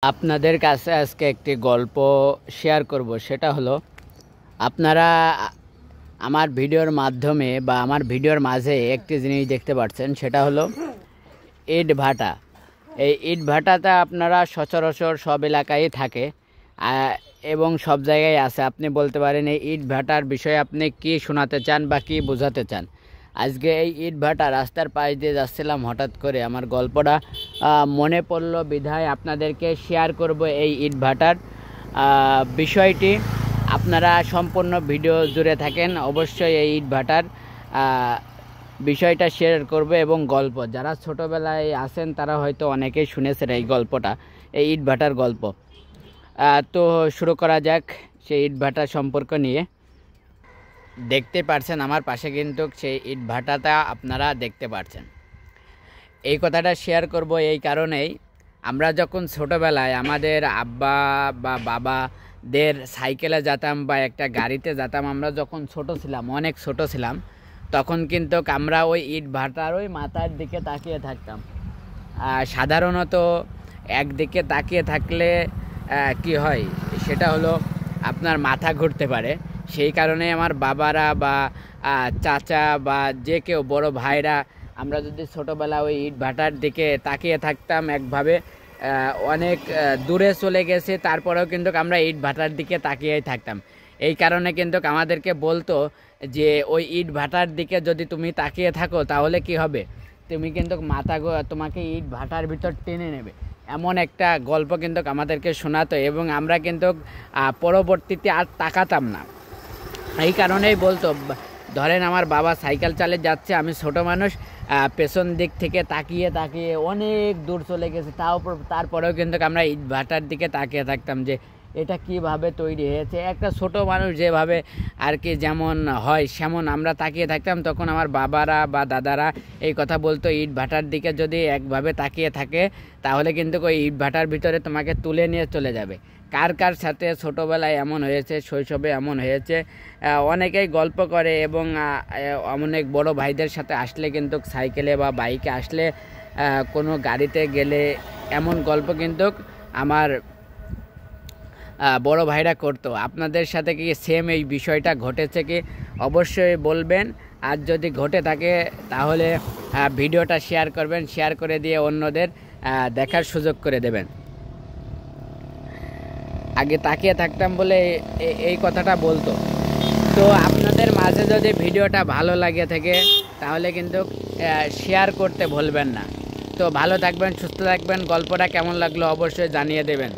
আপনাদের কাছে আজকে একটি গল্প শেয়ার করব। সেটা হলো, আপনারা আমার ভিডিওর মাধ্যমে বা আমার ভিডিওর মাঝে একটি জিনিস দেখতে পাচ্ছেন, সেটা হলো ইট ভাটা। এই ইট ভাটাটা আপনারা সচরাচর সব এলাকায় থাকে এবং সব জায়গায় আছে। আপনি বলতে পারেন এই ইট ভাটার বিষয়ে আপনি কি শোনাতে চান বা কি বোঝাতে চান। আজকে এই ইট ভাটা রাস্তার পাশ দিয়ে যাচ্ছিলাম, হঠাৎ করে আমার গল্পটা মনে পড়লো, বিধায় আপনাদেরকে শেয়ার করব এই ইট ভাটার বিষয়টি। আপনারা সম্পূর্ণ ভিডিও জুড়ে থাকেন, অবশ্যই এই ইট ভাটার বিষয়টা শেয়ার করবে এবং গল্প যারা ছোটোবেলায় আছেন তারা হয়তো অনেকেই শুনেছেন এই গল্পটা, এই ইট ভাটার গল্প। তো শুরু করা যাক সেই ইট ভাটা সম্পর্ক নিয়ে। দেখতে পাচ্ছেন আমার পাশে কিন্তু সেই ইট ভাটাটা আপনারা দেখতে পাচ্ছেন। এই কথাটা শেয়ার করব এই কারণেই, আমরা যখন ছোটোবেলায় আমাদের আব্বা বা বাবাদের সাইকেলে যেতাম বা একটা গাড়িতে যেতাম, আমরা যখন ছোট ছিলাম, অনেক ছোট ছিলাম, তখন কিন্তু আমরা ওই ইট ভাটার ওই মাথার দিকে তাকিয়ে থাকতাম। সাধারণত একদিকে তাকিয়ে থাকলে কি হয়, সেটা হলো আপনার মাথা ঘুরতে পারে। সেই কারণে আমার বাবারা বা চাচা বা যে কেউ বড় ভাইরা, আমরা যদি ছোটোবেলা ওই ইট ভাটার দিকে তাকিয়ে থাকতাম একভাবে, অনেক দূরে চলে গেছে তারপরেও কিন্তু আমরা ইট ভাটার দিকে তাকিয়েই থাকতাম। এই কারণে কিন্তু আমাদেরকে বলতো যে ওই ইট ভাটার দিকে যদি তুমি তাকিয়ে থাকো তাহলে কি হবে, তুমি কিন্তু তোমাকে ইট ভাটার ভিতর টেনে নেবে। এমন একটা গল্প কিন্তু আমাদেরকে শোনাতো এবং আমরা কিন্তু পরবর্তীতে আর তাকাতাম না। এই কারণেই বলতো, ধরেন আমার বাবা সাইকেল চালিয়ে যাচ্ছে, আমি ছোট মানুষ, পেছন দিক থেকে তাকিয়ে তাকিয়ে অনেক দূর চলে গেছে, তারপরেও কিন্তু আমরা ইট ভাটার দিকে তাকিয়ে থাকতাম যে এটা কিভাবে তৈরি হয়েছে। একটা ছোট মানুষ যেভাবে আর কি যেমন হয় সেমন আমরা তাকিয়ে থাকতাম। তখন আমার বাবারা বা দাদারা এই কথা বলতো, ইট ভাটার দিকে যদি একভাবে তাকিয়ে থাকে তাহলে কিন্তু ওই ইট ভাটার ভিতরে তোমাকে তুলে নিয়ে চলে যাবে। কার কার সাথে ছোটোবেলায় এমন হয়েছে, শৈশবে এমন হয়েছে, অনেকেই গল্প করে এবং অনেক বড় ভাইদের সাথে আসলে কিন্তু সাইকেলে বা বাইকে আসলে, কোনো গাড়িতে গেলে এমন গল্প কিন্তু আমার বড় ভাইরা করতো। আপনাদের সাথে কি সেম এই বিষয়টা ঘটেছে কি অবশ্যই বলবেন, আর যদি ঘটে থাকে তাহলে ভিডিওটা শেয়ার করবেন, শেয়ার করে দিয়ে অন্যদের দেখার সুযোগ করে দেবেন। আগে তাকিয়ে থাকতাম বলে এই কথাটা বলতো। তো আপনাদের মাঝে যদি ভিডিওটা ভালো লাগে থাকে তাহলে কিন্তু শেয়ার করতে ভুলবেন না। তো ভালো থাকবেন, সুস্থ থাকবেন, গল্পটা কেমন লাগলো অবশ্যই জানিয়ে দেবেন।